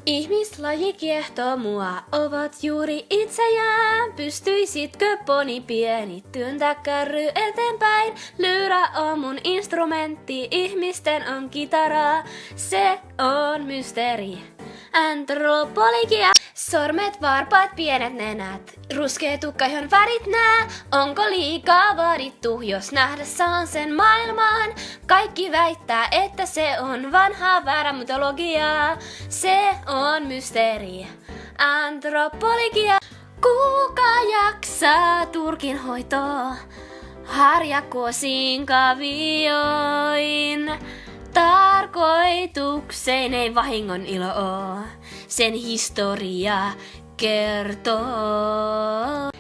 Ihmislaji kiehtoo mua, ovat juuri itseään. Pystyisitkö poni pieni työntää kärry eteenpäin? Lyyrä on mun instrumentti, ihmisten on kitaraa. Se on mysteeri. Antropologia. Sormet, varpaat, pienet nenät. Ruskea tukka, johon värit nää. Onko liikaa vaadittu, jos nähdä saan sen maailmaan? Kaikki väittää, että se on vanhaa väärä mytologiaa. Se on mysteeri. Antropologia. Kuka jaksaa Turkin hoitoa? Harjakuosiin kavioin. Tarkoitukseen ei vahingon ilo oo. Sen historia kertoo.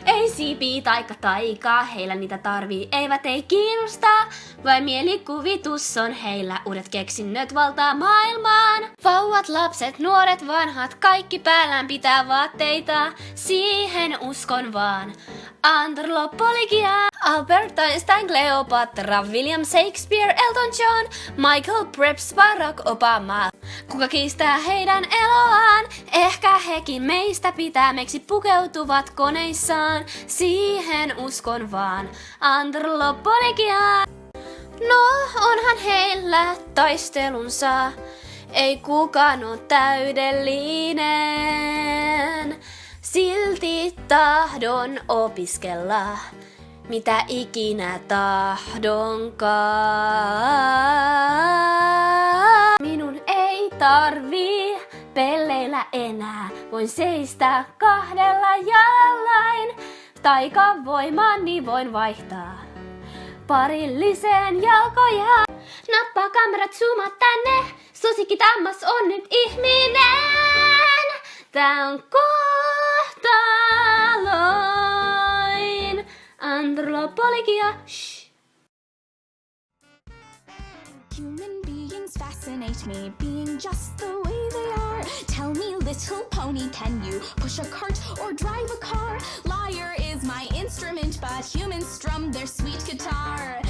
Ei siipi taika taikaa, heillä niitä tarvii, eivät ei kiinnosta. Vai mielikuvitus on heillä, uudet keksinnöt valtaa maailmaan. Vauvat, lapset, nuoret, vanhat, kaikki päällään pitää vaatteita. Siihen uskon vaan. Antropologia. Albert Einstein, Cleopatra, William Shakespeare, Elton John, Michael Phelps, Barack Obama. Kuka kiistää heidän eloaan? Ehkä hekin meistä pitämäksi pukeutuvat koneissaan. Siihen uskon vaan. Antropologia. No, onhan heillä taistelunsa. Ei kukaan oo täydellinen. Silti tahdon opiskella, mitä ikinä tahdonkaan. Minun ei tarvii pelleillä enää, voin seistä kahdella jalallain. Taikavoimani voin vaihtaa parilliseen jalkoja. Nappaa kamerat, zoomaa tänne, susikki tammas on nyt ihminen. Tää on kohtaloin. Antropologia. Shh. Human beings fascinate me, being just the way they are. Tell me, little pony, can you push a cart or drive a car? Lyre is my instrument, but humans strum their sweet guitar.